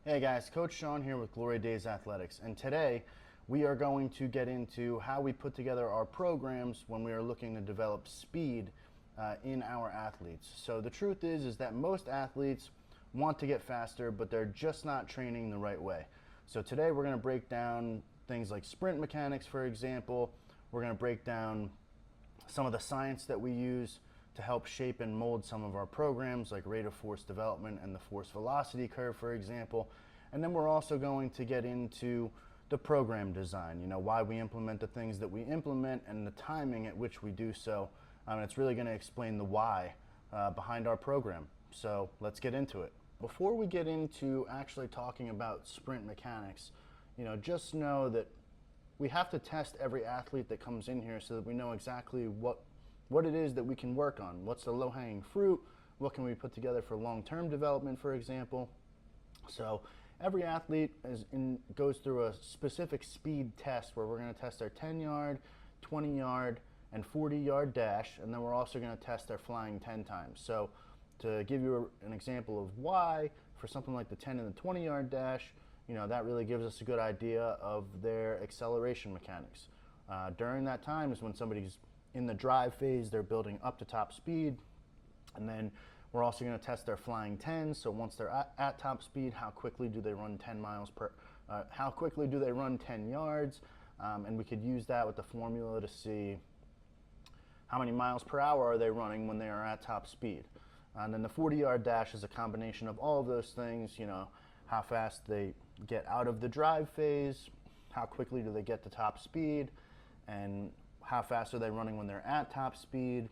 Hey guys, Coach Sean here with Glory Days Athletics, and today we are going to get into how we put together our programs when we are looking to develop speed in our athletes. So the truth is that most athletes want to get faster, but they're just not training the right way. So today we're going to break down things like sprint mechanics, for example. We're going to break down some of the science that we use to help shape and mold some of our programs, like rate of force development and the force velocity curve, for example. And then we're also going to get into the program design, why we implement the things that we implement and the timing at which we do so. And it's really going to explain the why behind our program. So let's get into it. Before we get into actually talking about sprint mechanics, just know that we have to test every athlete that comes in here so that we know exactly what it is that we can work on. What's the low-hanging fruit? What can we put together for long-term development, for example? So every athlete goes through a specific speed test where we're going to test their 10-yard, 20-yard, and 40-yard dash, and then we're also going to test their flying 10 times. So to give you an example of why, for something like the 10 and the 20-yard dash, that really gives us a good idea of their acceleration mechanics. During that time is when somebody's in the drive phase, they're building up to top speed, and then we're also going to test their flying 10s. So once they're at top speed, how quickly do they run 10 miles per? How quickly do they run 10 yards? And we could use that with the formula to see how many miles per hour are they running when they are at top speed. And then the 40-yard dash is a combination of all of those things. How fast they get out of the drive phase, how quickly do they get to top speed, and how fast are they running when they're at top speed,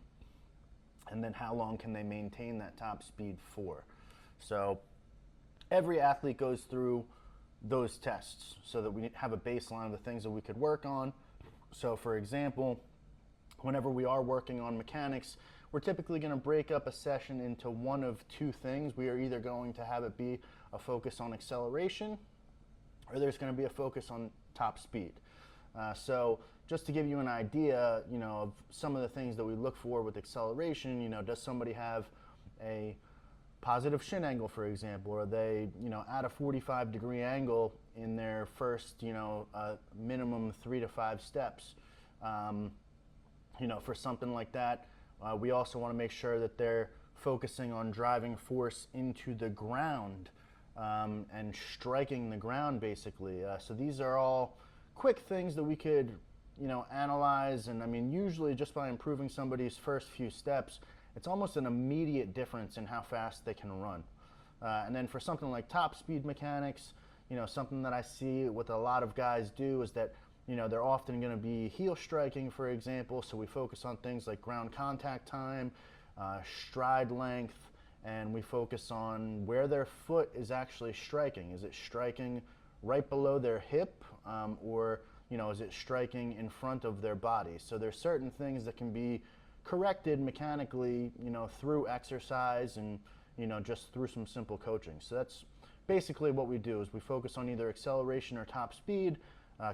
and then how long can they maintain that top speed for. So every athlete goes through those tests so that we have a baseline of the things that we could work on. So for example, whenever we are working on mechanics, we're typically going to break up a session into one of two things. We are either going to have it be a focus on acceleration, or there's going to be a focus on top speed. So just to give you an idea, of some of the things that we look for with acceleration, does somebody have a positive shin angle, for example, or are they, at a 45-degree angle in their first, minimum 3 to 5 steps. For something like that, we also want to make sure that they're focusing on driving force into the ground and striking the ground, basically. So these are all quick things that we could analyze, and usually just by improving somebody's first few steps, it's almost an immediate difference in how fast they can run. And then for something like top speed mechanics, something that I see what a lot of guys do is that they're often going to be heel striking, for example, so we focus on things like ground contact time, stride length, and we focus on where their foot is actually striking. Is it striking right below their hip, or is it striking in front of their body? So there's certain things that can be corrected mechanically, through exercise and just through some simple coaching. So that's basically what we do, is we focus on either acceleration or top speed,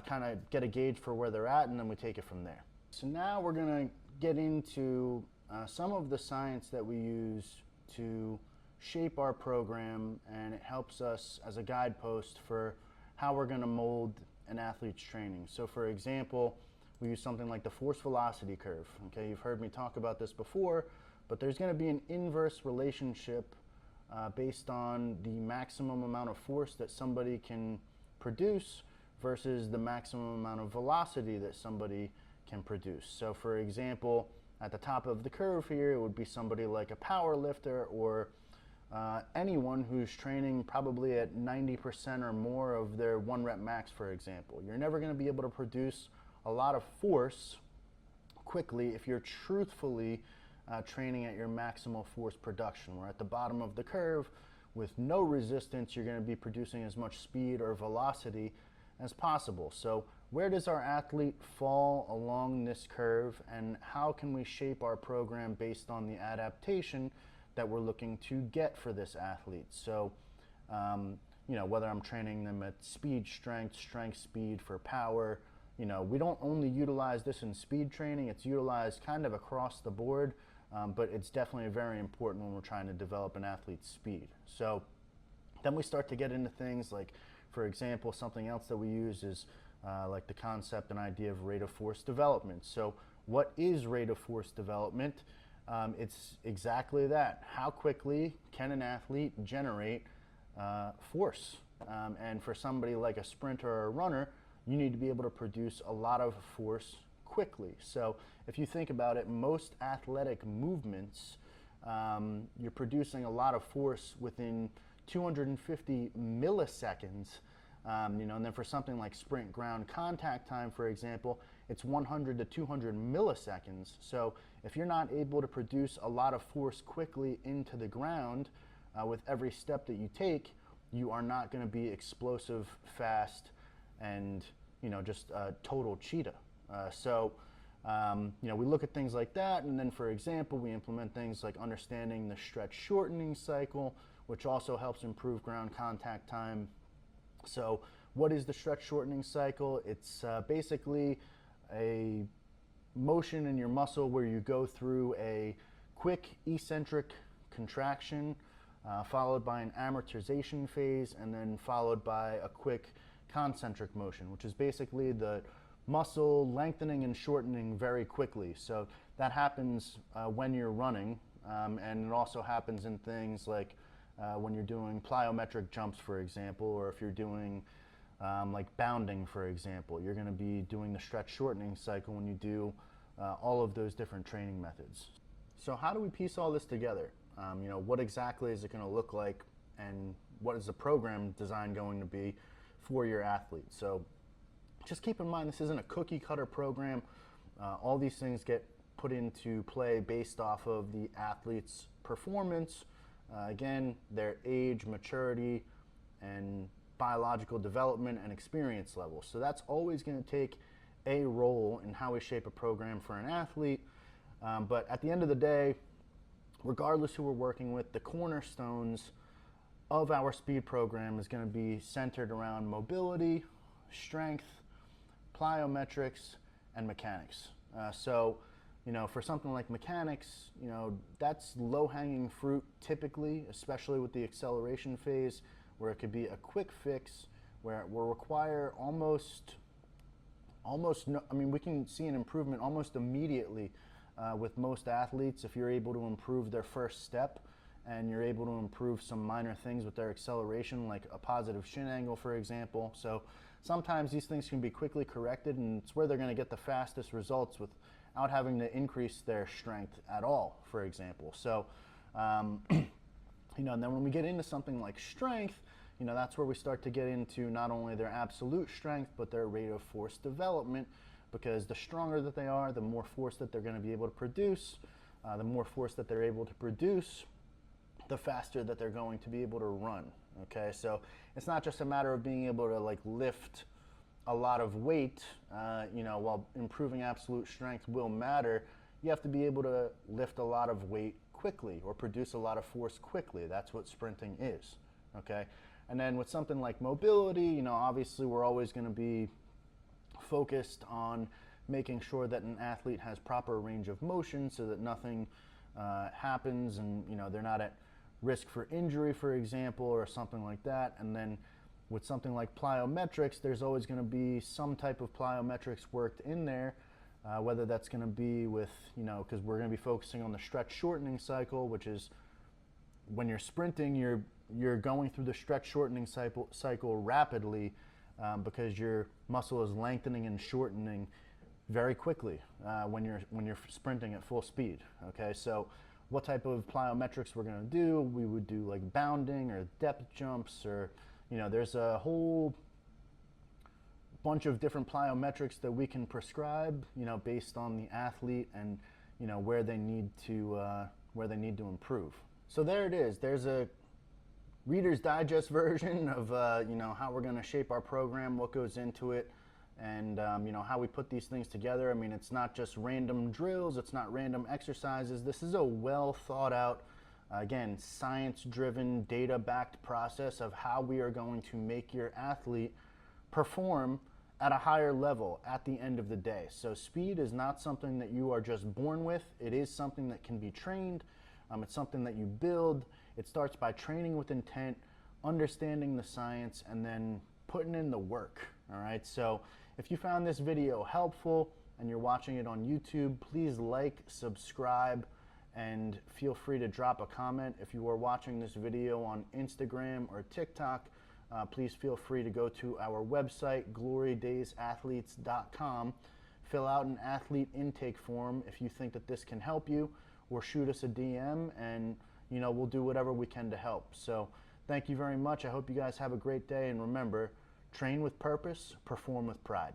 kind of get a gauge for where they're at, and then we take it from there. So now we're going to get into some of the science that we use to shape our program, and it helps us as a guidepost for how we're going to mold an athlete's training. So for example, we use something like the force velocity curve. Okay, you've heard me talk about this before, but there's going to be an inverse relationship based on the maximum amount of force that somebody can produce versus the maximum amount of velocity that somebody can produce. So for example, at the top of the curve here, it would be somebody like a power lifter, or anyone who's training probably at 90% or more of their 1 rep max, for example. You're never going to be able to produce a lot of force quickly if you're truthfully training at your maximal force production. We're at the bottom of the curve with no resistance. You're going to be producing as much speed or velocity as possible. So where does our athlete fall along this curve, and how can we shape our program based on the adaptation that we're looking to get for this athlete? So whether I'm training them at speed, strength, speed for power, we don't only utilize this in speed training, it's utilized kind of across the board, but it's definitely very important when we're trying to develop an athlete's speed. So Then we start to get into things like, for example, something else that we use is like the concept and idea of rate of force development. So what is rate of force development? It's exactly that. How quickly can an athlete generate force? And for somebody like a sprinter or a runner, you need to be able to produce a lot of force quickly. So if you think about it, most athletic movements, you're producing a lot of force within 250 milliseconds, and then for something like sprint ground contact time, for example, it's 100 to 200 milliseconds. So if you're not able to produce a lot of force quickly into the ground with every step that you take, you are not going to be explosive, fast, and just a total cheetah. We look at things like that, and then for example, we implement things like understanding the stretch shortening cycle, which also helps improve ground contact time. So what is the stretch shortening cycle? It's basically a motion in your muscle where you go through a quick eccentric contraction, followed by an amortization phase, and then followed by a quick concentric motion, which is basically the muscle lengthening and shortening very quickly. So that happens when you're running, and it also happens in things like when you're doing plyometric jumps, for example, or if you're doing like bounding, for example. You're going to be doing the stretch shortening cycle when you do all of those different training methods. So how do we piece all this together? What exactly is it going to look like, and what is the program design going to be for your athlete? So just keep in mind, this isn't a cookie cutter program. All these things get put into play based off of the athlete's performance, again, their age, maturity, and biological development and experience level. So that's always going to take a role in how we shape a program for an athlete. But at the end of the day, regardless who we're working with, the cornerstones of our speed program is going to be centered around mobility, strength, plyometrics, and mechanics. For something like mechanics, that's low-hanging fruit typically, especially with the acceleration phase, where it could be a quick fix, where it will require we can see an improvement almost immediately with most athletes if you're able to improve their first step and you're able to improve some minor things with their acceleration, like a positive shin angle, for example. So sometimes these things can be quickly corrected, and it's where they're going to get the fastest results without having to increase their strength at all, for example. So, and then when we get into something like strength, that's where we start to get into not only their absolute strength, but their rate of force development, because the stronger that they are, the more force that they're going to be able to produce. The more force that they're able to produce, the faster that they're going to be able to run. Okay, so it's not just a matter of being able to lift a lot of weight, while improving absolute strength will matter. You have to be able to lift a lot of weight quickly or produce a lot of force quickly. That's what sprinting is. Okay, and then with something like mobility, obviously we're always going to be focused on making sure that an athlete has proper range of motion so that nothing happens and they're not at risk for injury, for example, or something like that. And then with something like plyometrics, there's always going to be some type of plyometrics worked in there, whether that's going to be with, because we're going to be focusing on the stretch shortening cycle, which is when you're sprinting, you're going through the stretch shortening cycle rapidly because your muscle is lengthening and shortening very quickly when you're sprinting at full speed. Okay, so what type of plyometrics we're going to do? We would do like bounding or depth jumps, or there's a whole bunch of different plyometrics that we can prescribe, based on the athlete and where they need to improve. So there it is. There's a Reader's Digest version of how we're going to shape our program, what goes into it, and how we put these things together. I mean, it's not just random drills, it's not random exercises. This is a well thought out, again, science-driven, data-backed process of how we are going to make your athlete perform at a higher level at the end of the day. So speed is not something that you are just born with. It is something that can be trained. It's something that you build. It starts by training with intent, understanding the science and then putting in the work. All right, so if you found this video helpful and you're watching it on YouTube, please like, subscribe, and feel free to drop a comment. If you are watching this video on Instagram or TikTok, please feel free to go to our website, glorydaysathletes.com, fill out an athlete intake form if you think that this can help you, or shoot us a DM, and we'll do whatever we can to help. So thank you very much. I hope you guys have a great day, and remember, train with purpose, perform with pride.